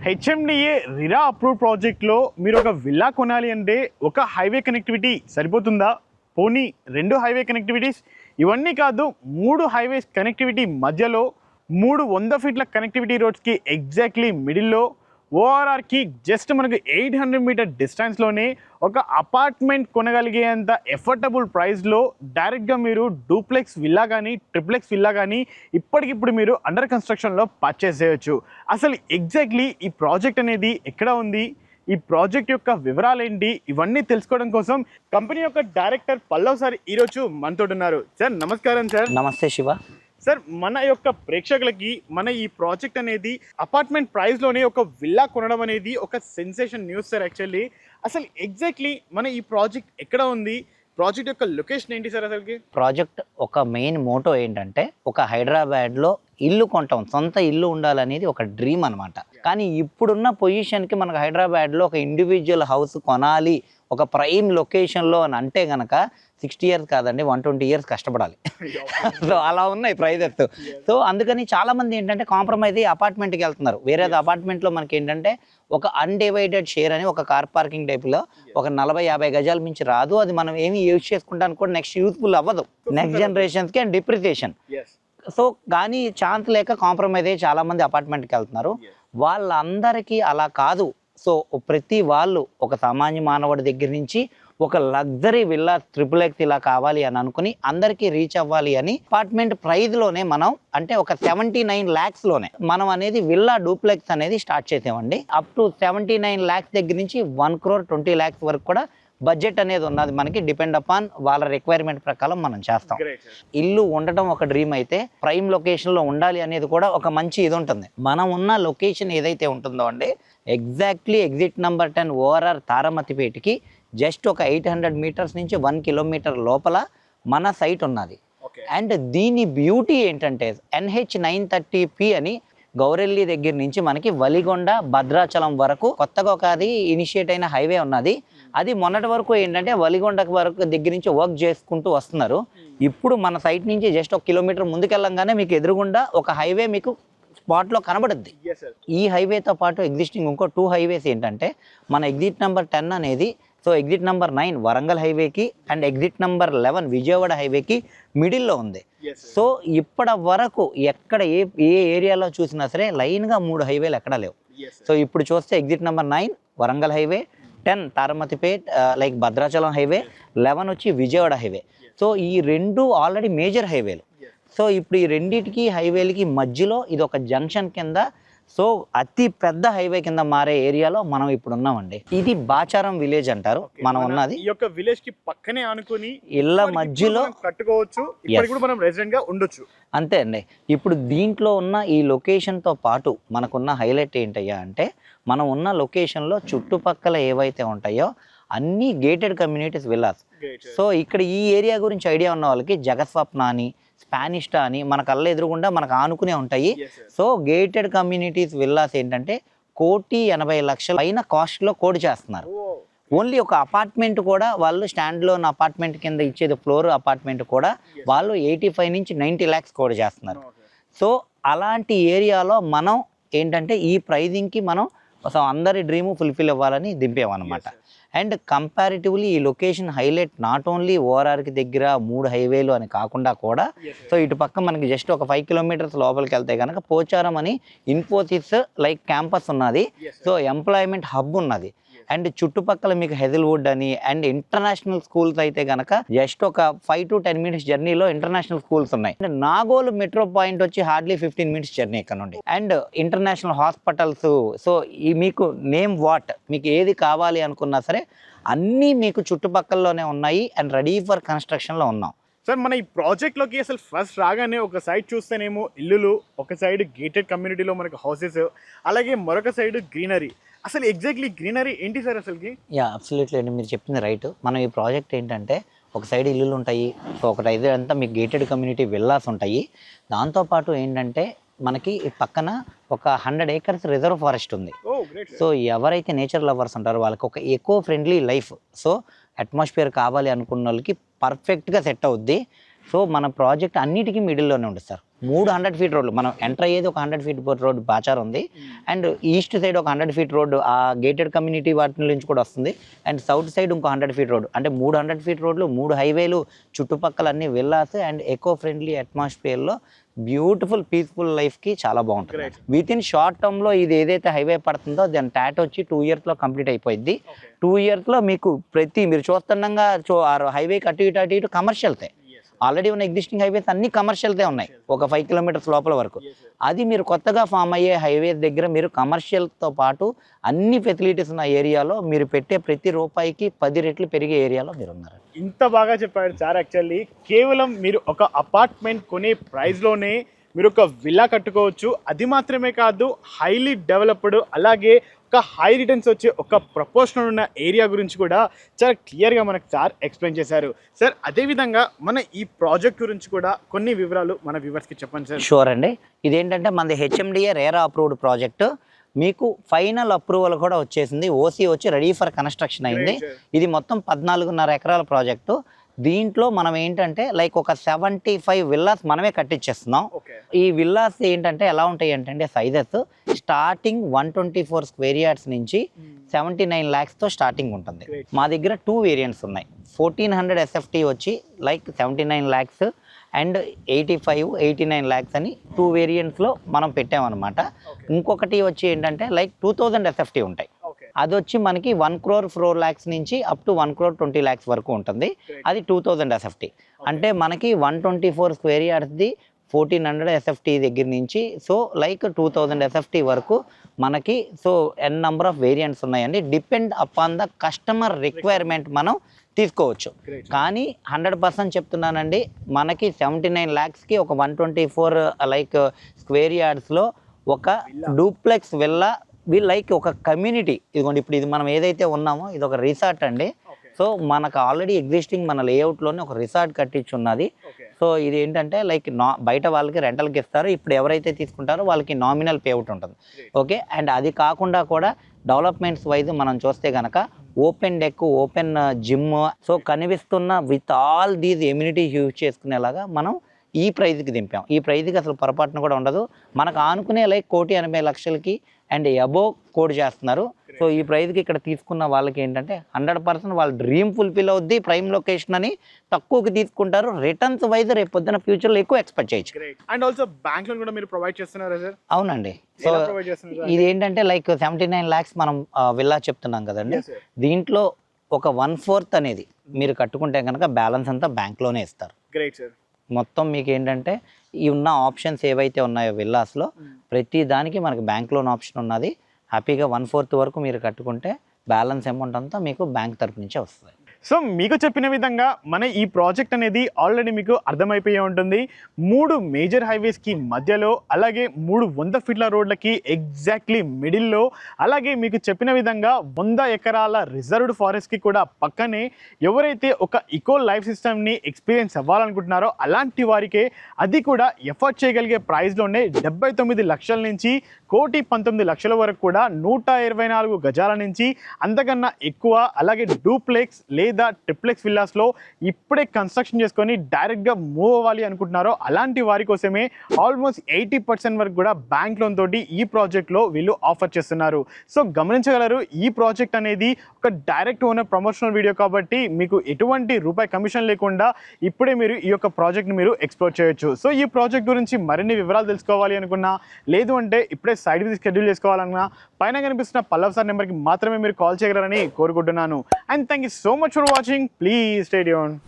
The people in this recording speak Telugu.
హెచ్ఎండిఏ రిరా అప్రూవ్ ప్రాజెక్ట్లో మీరు ఒక విల్లా కొనాలి అంటే ఒక హైవే కనెక్టివిటీ సరిపోతుందా? పోనీ 2 హైవే కనెక్టివిటీస్ ఇవన్నీ కాదు, 3 హైవేస్ కనెక్టివిటీ మధ్యలో 300 ఫీట్ల కనెక్టివిటీ రోడ్స్కి ఎగ్జాక్ట్లీ మిడిల్లో ఓఆర్ఆర్కి జస్ట్ మనకు 800 మీటర్ డిస్టెన్స్లోనే ఒక అపార్ట్మెంట్ కొనగలిగేంత ఎఫర్టబుల్ ప్రైస్లో డైరెక్ట్గా మీరు డూప్లెక్స్ విల్లా కానీ ట్రిప్లెక్స్ విల్లా కానీ ఇప్పటికిప్పుడు మీరు అండర్ కన్స్ట్రక్షన్లో పర్చేస్ చేయొచ్చు. అసలు ఎగ్జాక్ట్లీ ఈ ప్రాజెక్ట్ అనేది ఎక్కడ ఉంది, ఈ ప్రాజెక్ట్ యొక్క వివరాలు ఏంటి, ఇవన్నీ తెలుసుకోవడం కోసం కంపెనీ యొక్క డైరెక్టర్ పల్లవ్ సార్ ఈరోజు మనతో ఉన్నారు. సార్ నమస్కారం. సార్ నమస్తే శివ. సార్, మన యొక్క ప్రేక్షకులకి మన ఈ ప్రాజెక్ట్ అనేది అపార్ట్మెంట్ ప్రైస్లోనే ఒక విల్లా కొనడం అనేది ఒక సెన్సేషన్ న్యూస్ సార్. యాక్చువల్లీ అసలు ఎగ్జాక్ట్లీ మన ఈ ప్రాజెక్ట్ ఎక్కడ ఉంది, ప్రాజెక్ట్ యొక్క లొకేషన్ ఏంటి సార్? అసలుకి ప్రాజెక్ట్ ఒక మెయిన్ మోటో ఏంటంటే ఒక హైదరాబాద్లో ఇల్లు కొంటాం, సొంత ఇల్లు ఉండాలనేది ఒక డ్రీమ్ అనమాట. కానీ ఇప్పుడున్న పొజిషన్కి మనకు హైదరాబాద్లో ఒక ఇండివిజువల్ హౌస్ కొనాలి ఒక ప్రైమ్ లొకేషన్లో అని అంటే కనుక 60 ఇయర్స్ కాదండి, 120 ఇయర్స్ కష్టపడాలి. సో అలా ఉన్నాయి ప్రైజెస్. సో అందుకని చాలామంది ఏంటంటే కాంప్రమైజ్ అయ్యి అపార్ట్మెంట్కి వెళ్తున్నారు. వేరే అపార్ట్మెంట్లో మనకి ఏంటంటే ఒక అన్డివైడెడ్ షేర్ అని ఒక కార్ పార్కింగ్ టైప్లో ఒక 40-50 గజాల మించి రాదు. అది మనం ఏమి యూజ్ చేసుకుంటానికి కూడా నెక్స్ట్ యూత్ఫుల్ అవ్వదు నెక్స్ట్ జనరేషన్స్కి అండ్ డిప్రిసియేషన్. సో కానీ ఛాన్స్ లేక కాంప్రమైజ్ అయ్యి చాలామంది అపార్ట్మెంట్కి వెళ్తున్నారు. వాళ్ళందరికీ అలా కాదు. సో ప్రతి వాళ్ళు ఒక సామాన్య మానవుడి దగ్గర నుంచి ఒక లగ్జరీ విల్లా ట్రిపుల్ ఎక్స్ ఇలా కావాలి అని అనుకుని అందరికీ రీచ్ అవ్వాలి అని అపార్ట్మెంట్ ప్రైజ్లోనే మనం అంటే ఒక 79 lakhsలోనే మనం అనేది విల్లా డూప్లెక్స్ అనేది స్టార్ట్ చేసామండి. అప్ టు 79 lakhs దగ్గర నుంచి 1,20 lakhs వరకు కూడా బడ్జెట్ అనేది ఉన్నది. మనకి డిపెండ్ అపాన్ వాళ్ళ రిక్వైర్మెంట్ ప్రకారం మనం చేస్తాం. ఇల్లు ఉండటం ఒక డ్రీమ్ అయితే ప్రైమ్ లొకేషన్లో ఉండాలి అనేది కూడా ఒక మంచి ఇది ఉంటుంది. మనం ఉన్న లొకేషన్ ఏదైతే ఉంటుందో అండి, ఎగ్జాక్ట్లీ ఎగ్జిట్ నెంబర్ 10 ఓఆర్ఆర్ తారామతిపేటకి జస్ట్ ఒక 800 మీటర్స్ నుంచి 1 కిలోమీటర్ లోపల మన సైట్ ఉన్నది. అండ్ దీని బ్యూటీ ఏంటంటే NH930P అని గౌరెల్లి దగ్గర నుంచి మనకి వలిగొండ భద్రాచలం వరకు కొత్తగా ఒక అది ఇనిషియేట్ అయిన హైవే ఉన్నది. అది మొన్నటి వరకు ఏంటంటే వలిగొండ వరకు దగ్గర నుంచి వర్క్ చేసుకుంటూ వస్తున్నారు. ఇప్పుడు మన సైట్ నుంచి జస్ట్ 1 కిలోమీటర్ ముందుకెళ్ళంగానే మీకు ఎదురుగుండా ఒక హైవే మీకు స్పాట్లో కనబడుద్ది. ఈ హైవేతో పాటు ఎగ్జిస్టింగ్ ఇంకో 2 హైవేస్ ఏంటంటే మన ఎగ్జిట్ నెంబర్ 10 అనేది, సో ఎగ్జిట్ నెంబర్ 9 వరంగల్ హైవేకి అండ్ ఎగ్జిట్ నెంబర్ 11 విజయవాడ హైవేకి మిడిల్లో ఉంది. సో ఇప్పటి వరకు ఎక్కడ ఏ ఏరియాలో చూసినా సరే లైన్గా 3 హైవేలు ఎక్కడా లేవు. సో ఇప్పుడు చూస్తే exit number 9 Warangal highway, 10 Taramatipet like Bhadrachalam highway, 11 వచ్చి విజయవాడ హైవే. సో ఈ 2 ఆల్రెడీ మేజర్ హైవేలు. సో ఇప్పుడు ఈ రెండింటికి హైవేలకి మధ్యలో ఇది ఒక జంక్షన్ కింద, సో అతి పెద్ద హైవే కింద మారే ఏరియాలో మనం ఇప్పుడు ఉన్నామండి. ఇది బాచారం విలేజ్ అంటారు మనం ఉన్నది. ఈ యొక్క విలేజ్ కి పక్కనే అనుకుని ఇళ్ళ మధ్యలో కట్టుకోవచ్చు, ఇప్పుడు కూడా మనం రెసిడెంట్ గా ఉండొచ్చు. అంతే అండి. ఇప్పుడు దీంట్లో ఉన్న ఈ లొకేషన్తో పాటు మనకున్న హైలైట్ ఏంటయ్యా అంటే మనం ఉన్న లొకేషన్లో చుట్టుపక్కల ఏవైతే ఉంటాయో అన్ని గేటెడ్ కమ్యూనిటీస్ విల్లాస్. సో ఇక్కడ ఈ ఏరియా గురించి ఐడియా ఉన్న వాళ్ళకి జగస్వప్న అని స్పానిష్టా అని మన కళ్ళ ఎదురుగుండా మనకు ఆనుకునే ఉంటాయి. సో గేటెడ్ కమ్యూనిటీస్ విల్లాస్ ఏంటంటే 1,80,00,000 పైన కాస్ట్లో కోడ్ చేస్తున్నారు. ఓన్లీ ఒక అపార్ట్మెంట్ కూడా వాళ్ళు స్టాండ్ లోన్ అపార్ట్మెంట్ కింద ఇచ్చేది ఫ్లోర్ అపార్ట్మెంట్ కూడా వాళ్ళు 85 నుంచి 90 lakhs కోడ్ చేస్తున్నారు. సో అలాంటి ఏరియాలో మనం ఏంటంటే ఈ ప్రైజింగ్కి మనం సో అందరి డ్రీము ఫుల్ఫిల్ అవ్వాలని దింపామన్నమాట. అండ్ కంపారిటివ్లీ ఈ లొకేషన్ హైలైట్ నాట్ ఓన్లీ ఓఆర్ఆర్కి దగ్గర 3 హైవేలు అని కాకుండా కూడా సో ఇటు పక్క మనకి జస్ట్ ఒక 5 కిలోమీటర్స్ లోపలికి వెళ్తే కనుక పోచారం అని ఇన్ఫోసిస్ లైక్ క్యాంపస్ ఉన్నది. సో ఎంప్లాయ్మెంట్ హబ్ ఉన్నది. అండ్ చుట్టుపక్కల మీకు హెజిల్వుడ్ అని అండ్ ఇంటర్నేషనల్ స్కూల్స్ అయితే కనుక జస్ట్ ఒక 5 to 10 minutes జర్నీలో ఇంటర్నేషనల్ స్కూల్స్ ఉన్నాయి. అండ్ నాగోల్ మెట్రో పాయింట్ వచ్చి హార్డ్లీ 15 minutes జర్నీ ఇక్కడ నుండి. And international hospitals. సో ఈ మీకు నేమ్ వాట్ మీకు ఏది కావాలి అనుకున్నా సరే అన్నీ మీకు చుట్టుపక్కలలోనే ఉన్నాయి అండ్ రెడీ ఫర్ కన్స్ట్రక్షన్లో ఉన్నాం. సార్, మన ఈ ప్రాజెక్ట్లోకి అసలు ఫస్ట్ రాగానే ఒక సైడ్ చూస్తేనేమో ఇల్లులు, ఒక సైడ్ గేటెడ్ కమ్యూనిటీలో మనకు హౌసెస్, అలాగే మరొక సైడ్ గ్రీనరీ. అసలు ఎగ్జాక్ట్లీ గ్రీనరీ ఏంటి సార్ అసలుకి? అబ్సల్యూట్లీ అండి, మీరు చెప్పింది రైట్. మనం ఈ ప్రాజెక్ట్ ఏంటంటే ఒక సైడ్ ఇల్లులు ఉంటాయి, సో ఒకటి అయితే అంతా మీకు గేటెడ్ కమ్యూనిటీ విల్లాస్ ఉంటాయి. దాంతోపాటు ఏంటంటే మనకి పక్కన ఒక 100 acres రిజర్వ్ ఫారెస్ట్ ఉంది. సో ఎవరైతే నేచర్ లవర్స్ ఉంటారో వాళ్ళకి ఒక eco friendly life, so atmosphere కావాలి అనుకున్న వాళ్ళకి పర్ఫెక్ట్గా సెట్ అవుద్ది. సో మన ప్రాజెక్ట్ అన్నిటికీ మిడిల్లోనే ఉంటుంది సార్. 300 ఫీట్ రోడ్లు మనం ఎంటర్ అయ్యేది ఒక 100 ఫీట్ రోడ్ బాచార్ ఉంది. అండ్ ఈస్ట్ సైడ్ ఒక 100 ఫీట్ రోడ్డు ఆ గేటెడ్ కమ్యూనిటీ వాటి నుంచి కూడా వస్తుంది. అండ్ సౌత్ సైడ్ ఇంకో 100 ఫీట్ రోడ్, అంటే 300 ఫీట్ రోడ్లు, 3 హైవేలు, చుట్టుపక్కల అన్ని విల్లాస్ అండ్ ఎకో ఫ్రెండ్లీ అట్మాస్ఫియర్లో బ్యూటిఫుల్ పీస్ఫుల్ లైఫ్కి చాలా బాగుంటుంది. విత్ ఇన్ షార్ట్ టర్మ్లో ఇది ఏదైతే హైవే పడుతుందో దాని టాట్ వచ్చి 2 yearsలో కంప్లీట్ అయిపోయింది. 2 yearsలో మీకు మీరు చూస్తుండగా హైవేకి అటు ఇటు కమర్షియల్తే, ఆల్రెడీ ఉన్న ఎగ్జిస్టింగ్ హైవేస్ అన్ని కమర్షియల్తే ఉన్నాయి ఒక 5 kilometers లోపల వరకు. అది మీరు కొత్తగా ఫామ్ అయ్యే హైవే దగ్గర మీరు కమర్షియల్తో పాటు అన్ని ఫెసిలిటీస్ ఉన్న ఏరియాలో మీరు పెట్టే ప్రతి రూపాయికి 10 రెట్లు పెరిగే ఏరియాలో మీరు ఉన్నారు. ఇంత బాగా చెప్పాడు సార్. యాక్చువల్లీ కేవలం మీరు ఒక అపార్ట్మెంట్ కొనే ప్రైస్లోనే మీరు ఒక విల్లా కట్టుకోవచ్చు. అది మాత్రమే కాదు, హైలీ డెవలప్డ్, అలాగే ఒక హై రిటర్న్స్ వచ్చే ఒక ప్రపోర్షనల్ ఉన్న ఏరియా గురించి కూడా చాలా క్లియర్గా మనకు సార్ ఎక్స్ప్లెయిన్ చేశారు. సార్ అదేవిధంగా మన ఈ ప్రాజెక్ట్ గురించి కూడా కొన్ని వివరాలు మన వ్యూవర్స్కి చెప్పండి సార్. షూర్ అండి. ఇదేంటంటే మనది హెచ్ఎండిఏ రేరా అప్రూవ్డ్ ప్రాజెక్టు. మీకు ఫైనల్ అప్రూవల్ కూడా వచ్చేసింది, ఓసీ వచ్చి రెడీ ఫర్ కన్స్ట్రక్షన్ అయింది. ఇది మొత్తం 14.5 ఎకరాల ప్రాజెక్టు. దీంట్లో మనం ఏంటంటే లైక్ ఒక 75 విల్లాస్ మనమే కట్టించేస్తున్నాం. ఈ విల్లాస్ ఏంటంటే ఎలా ఉంటాయి అంటే సైజెస్ స్టార్టింగ్ 124 square yards నుంచి 79 lakhsతో స్టార్టింగ్ ఉంటుంది. మా దగ్గర 2 వేరియంట్స్ ఉన్నాయి. 1400 SFT వచ్చి లైక్ 79 lakhs అండ్ 89 lakhs అని 2 వేరియంట్స్లో మనం పెట్టామన్నమాట. ఇంకొకటి వచ్చి ఏంటంటే లైక్ 2000 SFT ఉంటాయి. అది వచ్చి మనకి 1 crore 4 lakhs నుంచి అప్ టు 1 crore 20 lakhs వరకు ఉంటుంది. అది 2000 SFT. అంటే మనకి 124 square yardsది 1400 SFT దగ్గర నుంచి సో లైక్ 2000 SFT వరకు మనకి so n number of variants ఉన్నాయండి. Depend upon the customer requirement మనం తీసుకోవచ్చు. కానీ 100% చెప్తున్నానండి, మనకి 79 lakhsకి ఒక 124 లైక్ స్క్వేర్ యార్డ్స్లో ఒక డూప్లెక్స్ విల్లా లైక్ ఒక కమ్యూనిటీ. ఇదిగోండి ఇప్పుడు ఇది మనం ఏదైతే ఉన్నామో ఇది ఒక రిసార్ట్ అండి. సో మనకు ఆల్రెడీ ఎగ్జిస్టింగ్ మన లేఅవుట్లోనే ఒక రిసార్ట్ కట్టించి ఉన్నది. సో ఇది ఏంటంటే లైక్ బయట వాళ్ళకి రెంటల్కి ఇస్తారు, ఇప్పుడు ఎవరైతే తీసుకుంటారో వాళ్ళకి నామినల్ పేఅవుట్ ఉంటుంది. ఓకే, అండ్ అది కాకుండా కూడా డెవలప్మెంట్స్ వైజ్ మనం చూస్తే కనుక open deck, open gym, so కనిపిస్తున్న with all these amenities use చేసుకునేలాగా మనం ఈ ప్రైజ్కి దింపాం. ఈ ప్రైజ్కి అసలు పొరపాటున కూడా ఉండదు. మనకు ఆనుకునే లైక్ 1,80,00,000కి అండ్ అబోవ్ కోడ్ చేస్తున్నారు. సో ఈ ప్రైజ్కి ఇక్కడ తీసుకున్న వాళ్ళకి ఏంటంటే 100% వాళ్ళ డ్రీమ్ ఫుల్ఫిల్ అవుద్ది. ప్రైమ్ లొకేషన్ అని తక్కువకి తీసుకుంటారు. రిటర్న్స్ వైజ్ రేపు పొద్దున ఫ్యూచర్లో ఎక్కువ ఎక్స్పెక్ట్ చేయొచ్చు. అండ్ ఆల్సో బ్యాంక్ లోన్ కూడా మీరు ప్రొవైడ్ చేస్తున్నారా సార్? అవునండి. సో ఇది ఏంటంటే లైక్ 79 lakhs మనం విల్లా చెప్తున్నాం కదండి. దీంట్లో ఒక 1/4 అనేది మీరు కట్టుకుంటే కనుక బ్యాలెన్స్ అంతా బ్యాంక్లోనే ఇస్తారు. Great sir. మొత్తం మీకు ఏంటంటే ఈ ఉన్న ఆప్షన్స్ ఏవైతే ఉన్నాయో విల్లాస్లో ప్రతి దానికి మనకి బ్యాంక్ లోన్ ఆప్షన్ ఉన్నది. హ్యాపీగా 1/4 వరకు మీరు కట్టుకుంటే బ్యాలెన్స్ అమౌంట్ అంతా మీకు బ్యాంక్ తరపు నుంచే వస్తుంది. సో మీకు చెప్పిన విధంగా మన ఈ ప్రాజెక్ట్ అనేది ఆల్రెడీ మీకు అర్థమైపోయి ఉంటుంది. 3 మేజర్ హైవేస్కి మధ్యలో, అలాగే 300 ఫీట్ల రోడ్లకి ఎగ్జాక్ట్లీ మిడిల్లో, అలాగే మీకు చెప్పిన విధంగా 100 ఎకరాల రిజర్వ్డ్ ఫారెస్ట్కి కూడా పక్కనే ఎవరైతే ఒక ఇకో లైఫ్ సిస్టమ్ని ఎక్స్పీరియన్స్ అవ్వాలనుకుంటున్నారో అలాంటి వారికే, అది కూడా ఎఫర్ట్ చేయగలిగే ప్రైస్లోనే 79 లక్షల నుంచి 1,19,00,000 వరకు కూడా 124 గజాల నుంచి అంతకన్నా ఎక్కువ, అలాగే డూప్లెక్స్ లేదా ట్రిప్లెక్స్ విల్లాస్లో ఇప్పుడే కన్స్ట్రక్షన్ చేసుకొని డైరెక్ట్గా మూవ్ అవ్వాలి అనుకుంటున్నారో అలాంటి వారి కోసమే ఆల్మోస్ట్ 80% వరకు కూడా బ్యాంక్ లోన్ తోటి ఈ ప్రాజెక్ట్లో వీళ్ళు ఆఫర్ చేస్తున్నారు. సో గమనించగలరు, ఈ ప్రాజెక్ట్ అనేది ఒక డైరెక్ట్ ఓనర్ ప్రమోషనల్ వీడియో కాబట్టి మీకు ఎటువంటి రూపాయి కమిషన్ లేకుండా ఇప్పుడే మీరు ఈ యొక్క ప్రాజెక్ట్ని మీరు ఎక్స్ప్లోర్ చేయొచ్చు. సో ఈ ప్రాజెక్ట్ గురించి మరిన్ని వివరాలు తెలుసుకోవాలి అనుకున్నా, లేదు అంటే ఇప్పుడే సైడ్ విజిట్ షెడ్యూల్ చేసుకోవాలన్నా పైన కనిపిస్తున్న పల్లవ్ సార్ నెంబర్కి మాత్రమే మీరు కాల్ చేయగలరని కోరుకుంటున్నాను. And thank you so much for watching. Please stay tuned.